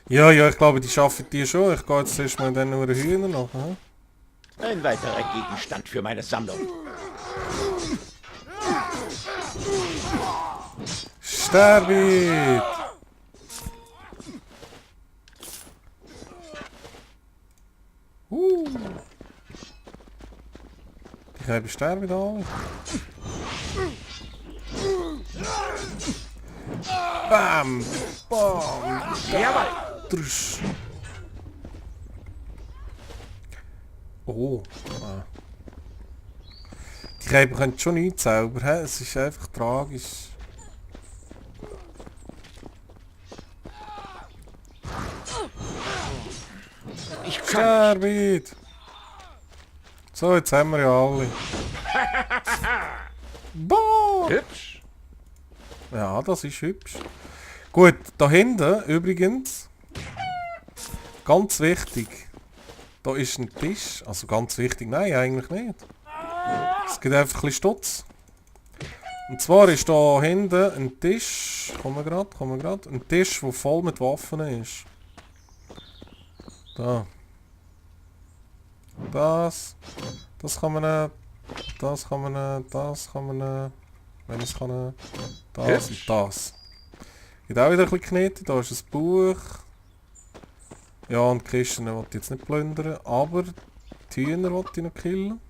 Ja, ja, ich glaube, die schaffen die schon. Ich gehe jetzt erstmal dann nur Hühner noch. Hm? Ein weiterer Gegenstand für meine Sammlung. Sterbit! Die können sterben alle. Bam! Bam! Jawohl! Drusch. Oh. Ah. Die Käfer können schon nichts selber, he? Es ist einfach tragisch. Ich kann nicht. Sterbit! So, jetzt haben wir ja alle. Boah! Hübsch. Ja, das ist hübsch. Gut, da hinten übrigens, ganz wichtig, da ist ein Tisch. Also ganz wichtig, nein, eigentlich nicht. Es gibt einfach ein bisschen Stutz. Und zwar ist da hinten ein Tisch, kommen wir gerade, ein Tisch, der voll mit Waffen ist. Da. Das kann man nehmen, das kann man nehmen, das kann man nehmen, wenn ich es kann nehmen, das und das. Geht auch wieder ein bisschen Knete, da ist ein Buch. Ja, und die Kisten wollte ich jetzt nicht plündern, aber die Hühner wollte ich noch killen.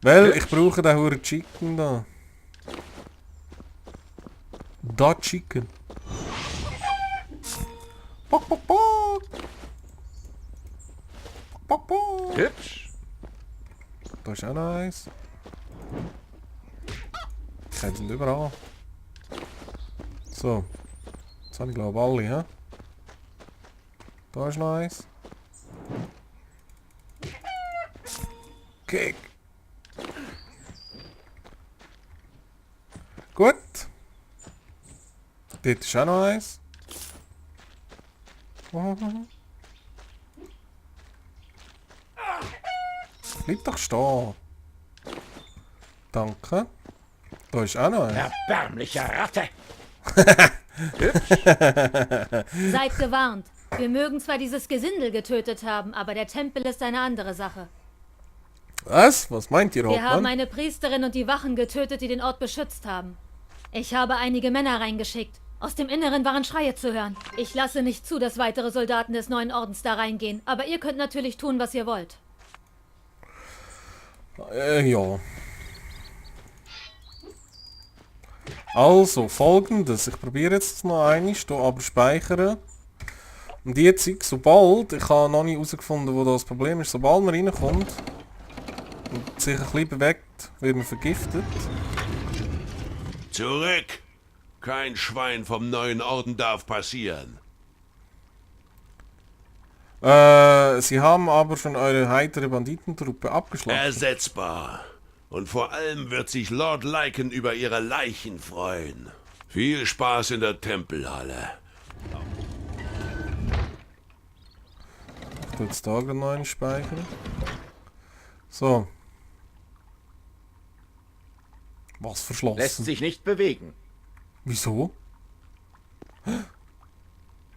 Weil ich brauche den huren Chicken da. Da Chicken. Bok, bok, bok. Bok, bok. Hübsch. Da ist auch noch eins. Die sind überall. So. Jetzt habe ich glaube alle, hä? Da ist noch eins. Kick. Gut. Dort ist auch noch eins. Bleib doch stehen. Danke. Da ist auch noch eins. Erbärmliche Ratte. Seid gewarnt. Wir mögen zwar dieses Gesindel getötet haben, aber der Tempel ist eine andere Sache. Was? Was meint ihr, Wir haben Hauptmann? eine Priesterin und die Wachen getötet, die den Ort beschützt haben. Ich habe einige Männer reingeschickt. Aus dem Inneren waren Schreie zu hören. Ich lasse nicht zu, dass weitere Soldaten des neuen Ordens da reingehen, aber ihr könnt natürlich tun, was ihr wollt. Ja. Also, folgendes. Ich probiere jetzt noch einmal, hier aber speichern. Und jetzt, sobald, ich habe noch nicht herausgefunden, wo das Problem ist, sobald man reinkommt und sich ein bisschen bewegt, wird man vergiftet. Zurück! Kein Schwein vom neuen Orden darf passieren. Sie haben aber schon eure heitere Banditentruppe abgeschlossen. Ersetzbar. Und vor allem wird sich Lord Lycan über ihre Leichen freuen. Viel Spaß in der Tempelhalle. Ich tue jetzt da gerade noch einen speichern. So. Was verschlossen? Lässt sich nicht bewegen. Wieso?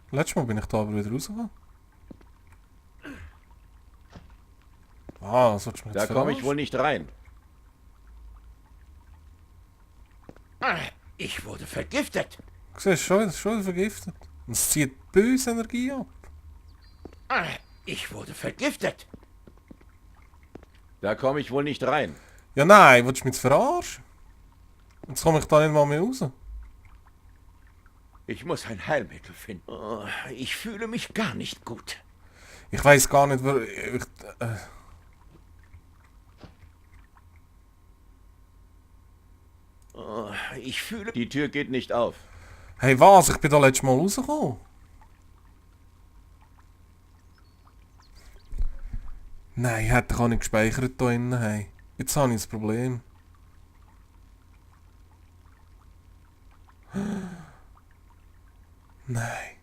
Letztes Mal bin ich da aber wieder rausgekommen. Ah, das sollst du mir Da jetzt komme ich verarschen? wohl nicht rein. Ich wurde vergiftet. Du siehst, schon wieder vergiftet. Und es zieht böse Energie ab. Ich wurde vergiftet. Da komme ich wohl nicht rein. Ja nein, willst du mich jetzt verarschen? Jetzt komme ich da nicht mal mehr raus. Ich muss ein Heilmittel finden. Oh, ich fühle mich gar nicht gut. Ich weiß gar nicht, wo... Oh, ich fühle... Die Tür geht nicht auf. Hey was? Ich bin da letztes Mal rausgekommen. Nein, ich hätte gar nicht gespeichert hier innen. Hey. Jetzt habe ich ein Problem. Nein.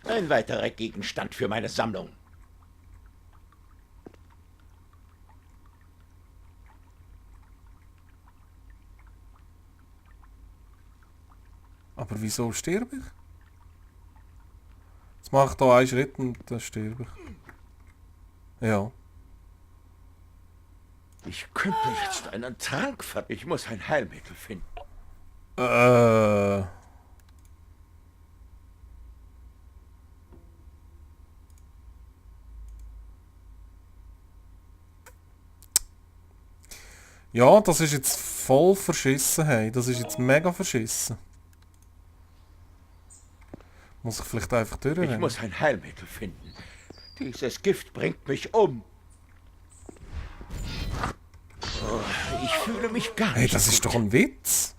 Ein weiterer Gegenstand für meine Sammlung. Aber wieso sterbe ich? Jetzt mache ich hier einen Schritt und dann sterbe ich. Ja. Ich könnte jetzt einen Trank ver... Ich muss ein Heilmittel finden. Ja, das ist jetzt voll verschissen, hey. Das ist jetzt mega verschissen. Muss ich vielleicht einfach Ich durchrennen? muss ein Heilmittel finden. Dieses Gift bringt mich um. Oh, ich fühle mich gar nicht Hey, das ist gut. doch ein Witz.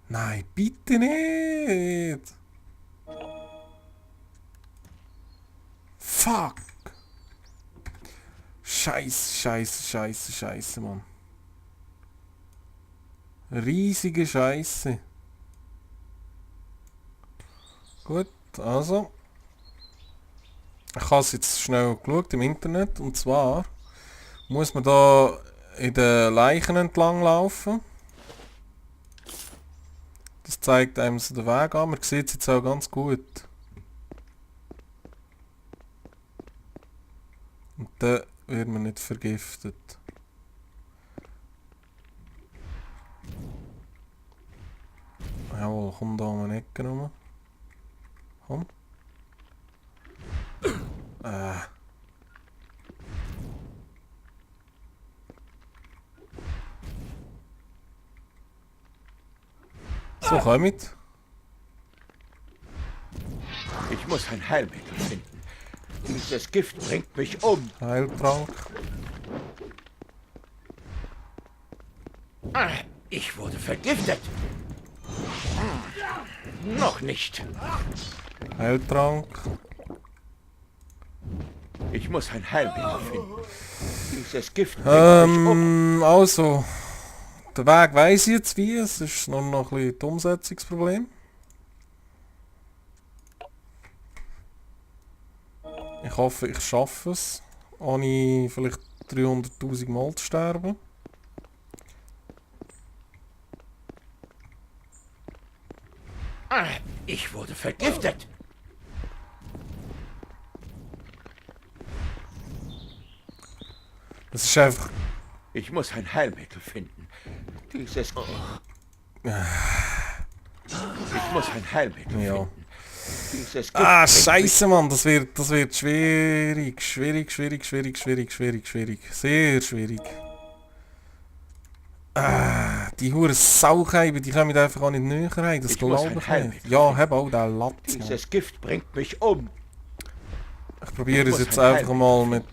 Nein, bitte nicht. Fuck. Scheiße, Mann. Riesige Scheiße. Gut, also. Ich habe es jetzt schnell geschaut im Internet. Und zwar muss man da in den Leichen entlang laufen. Das zeigt einem so den Weg an. Man sieht es jetzt auch ganz gut. Und dann wird man nicht vergiftet. Jawohl, komm da um eine Ecke rum. Komm. So, kommt. Ich muss ein Heilmittel finden. Dieses Gift bringt mich um. Heiltrank. Ich wurde vergiftet. Noch nicht. Heiltrank. Ich muss ein Heilmittel finden. Dieses Gift bringt mich um. Also. Der Weg weiss ich jetzt wie. Es ist nur noch ein bisschen das Umsetzungsproblem. Ich hoffe, ich schaffe es. Ohne vielleicht 300.000 Mal zu sterben. Ich wurde vergiftet. Es ist einfach... Ich muss ein Heilmittel finden. Dieses... Ich muss ein Heilmittel Ja. finden. Dieses Gift Ah, bringt scheiße, Mann. Das wird schwierig. Schwierig. Sehr schwierig. Ah, die hure Saucheibe, die kommen einfach auch nicht näher rein. Das Ich muss glaube ein ich Heilmittel nicht. Ja, finden. hab auch den Latz, Mann. Dieses Gift bringt mich um. Ich probiere Ich es muss jetzt ein einfach mal mit...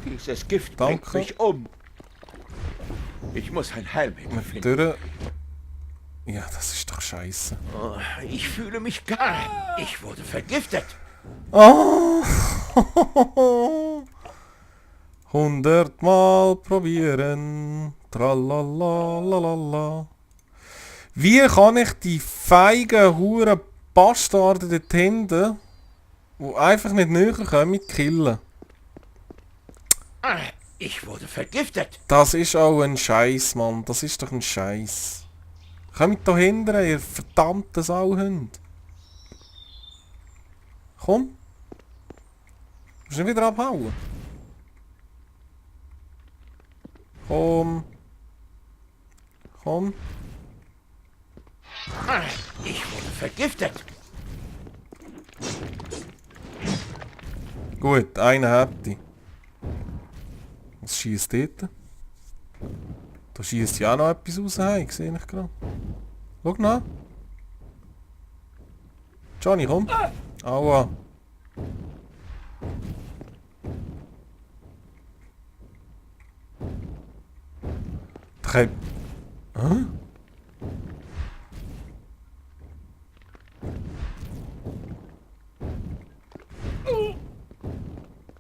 Dieses Gift Danke. bringt mich um. Ich muss ein Heilmittel mit finden. durch. Ja, das ist doch scheiße. Oh, ich fühle mich gar... Ich wurde vergiftet. Oh. 100 Mal probieren. Tralalalala. Wie kann ich die feigen Huren Bastarde dort hinten, die einfach nicht näher kommen, killen? Ich wurde vergiftet. Das ist auch ein Scheiß, Mann. Das ist doch ein Scheiß. Kommt da hinten, ihr verdammten Sauhund. Komm. Musst du nicht wieder abhauen? Komm. Komm. Ich wurde vergiftet. Gut, einer hätte. Was schießt dort? Da schießt ja auch noch etwas raus, hey, sehe ich gerade. Schau nach. Johnny, komm. Aua. Hä?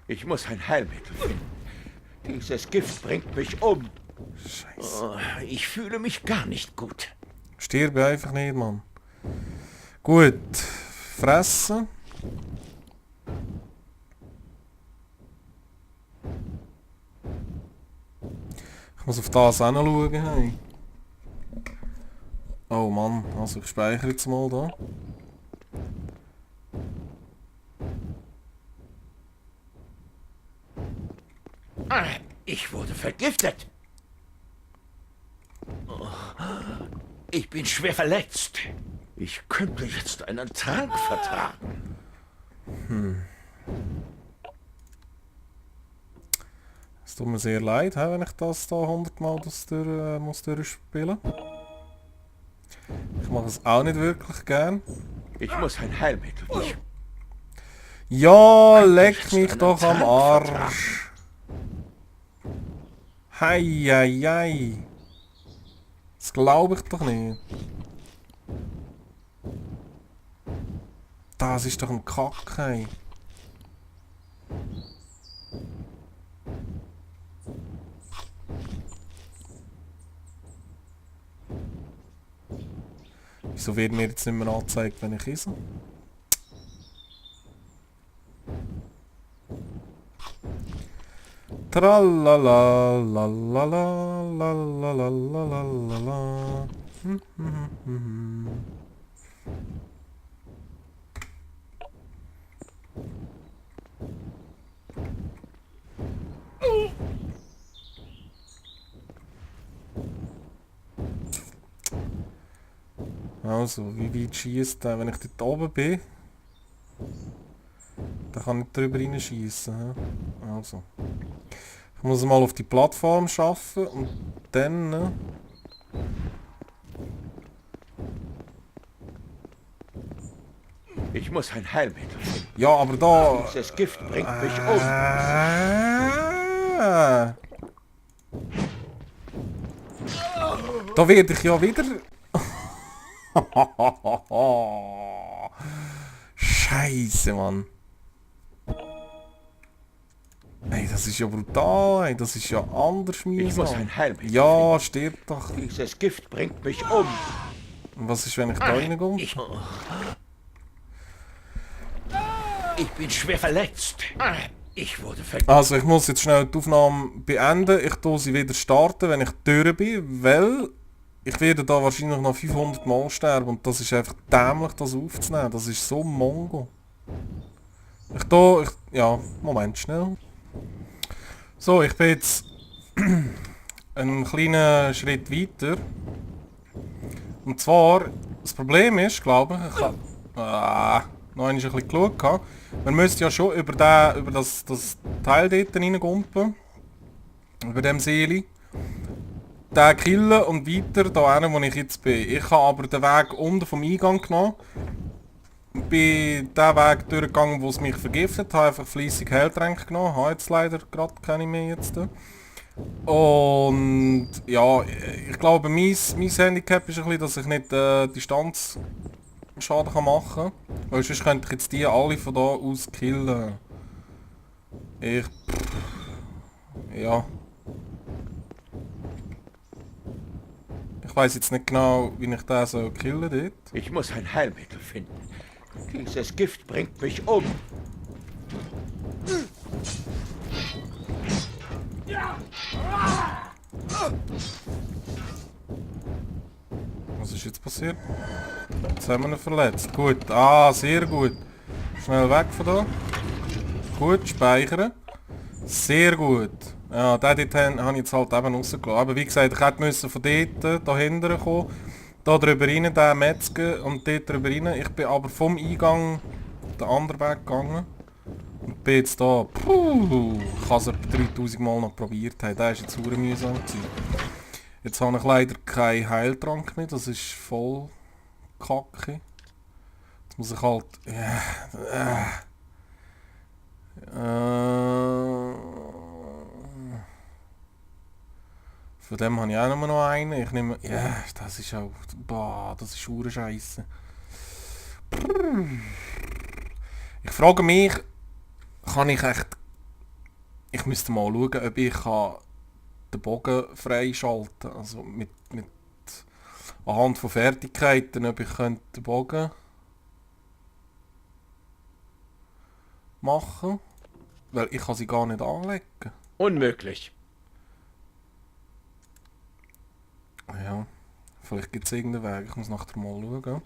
Ich muss ein Heilmittel finden. Dieses Gift bringt mich um. Scheiße. Oh, ich fühle mich gar nicht gut. Stirbe einfach nicht, Mann. Gut. Fressen. Ich muss auf das hinschauen, hey. Oh Mann, also ich speichere jetzt mal da. Ich wurde vergiftet. Ich bin schwer verletzt. Ich könnte jetzt einen Trank vertragen. Es tut mir sehr leid, wenn ich das da 100 Mal muss durchspielen. Ich mache es auch nicht wirklich gern. Ich muss ein Heilmittel. Ich Ja, leck jetzt mich einen doch am Trank Arsch. Hei, hei, hei. Das glaube ich doch nicht. Das ist doch ein Kack, hey. Wieso wird mir jetzt nicht mehr angezeigt, wenn ich esse? Tralala, lalala, lalala, lalala. Also, wie weit schießt der? Wenn ich dort oben bin, dann kann ich drüber reinschießen. Also. Ich muss mal auf die Plattform schaffen und dann... Ich muss ein Heilmittel finden. Ja, aber da... Dieses Gift bringt mich um. Da werde ich ja wieder... Scheiße, Mann. Ey, das ist ja brutal, ey. Das ist ja anders Ich muss mühsam. ein Heilmittel Ja, stirb doch. finden. Dieses Gift bringt mich um. Und was ist, wenn ich da reinkomme? Ich bin schwer verletzt. Ich wurde vergiftet. Also, ich muss jetzt schnell die Aufnahme beenden. Ich tue sie wieder starten, wenn ich durch bin, weil ich werde da wahrscheinlich noch 500 Mal sterben und das ist einfach dämlich, das aufzunehmen. Das ist so Mongo. Ja, Moment, schnell. So, ich bin jetzt einen kleinen Schritt weiter. Und zwar, das Problem ist, glaube ich habe noch ein bisschen geschaut gehabt. Man müsste ja schon über das Teil dort reingumpen. Über dem Seeli. Den killen und weiter da hin, wo ich jetzt bin. Ich habe aber den Weg unten vom Eingang genommen. Bin den Weg durchgegangen, wo es mich vergiftet. Habe einfach fleissig Heiltränke genommen. Habe jetzt leider gerade keine mehr jetzt. Und ja, ich glaube mein Handicap ist ein bisschen, dass ich nicht Distanzschaden machen kann. Weil sonst könnte ich jetzt die alle von da aus killen. Ja. Ich weiß jetzt nicht genau, wie ich den so killen dort. Ich muss ein Heilmittel finden. Dieses Gift bringt mich um. Was ist jetzt passiert? Jetzt haben wir ihn verletzt. Gut, sehr gut. Schnell weg von da. Gut, speichern. Sehr gut. Ja, den dort habe ich jetzt halt eben rausgelassen. Aber wie gesagt, ich hätte müssen von dort da hinten kommen. Da drüber rein, den metzgen und dort drüber rein. Ich bin aber vom Eingang den anderen Weg gegangen. Und bin jetzt da. Puh, ich habe es etwa 3000 Mal noch probiert. Der war jetzt super mühsam gewesen. Jetzt habe ich leider keinen Heiltrank mehr. Das ist voll kacke. Jetzt muss ich halt... Von dem habe ich auch noch einen. Ich nehme... Ja, das ist auch... Boah, das ist scheiße. Scheisse. Ich frage mich... Kann ich echt... Ich müsste mal schauen, ob ich den Bogen freischalten kann. Also mit anhand von Fertigkeiten, ob ich den Bogen machen. Weil ich kann sie gar nicht anlegen. Unmöglich. Ja, Vielleicht gibt es irgendeinen Weg, ich muss nachher mal schauen.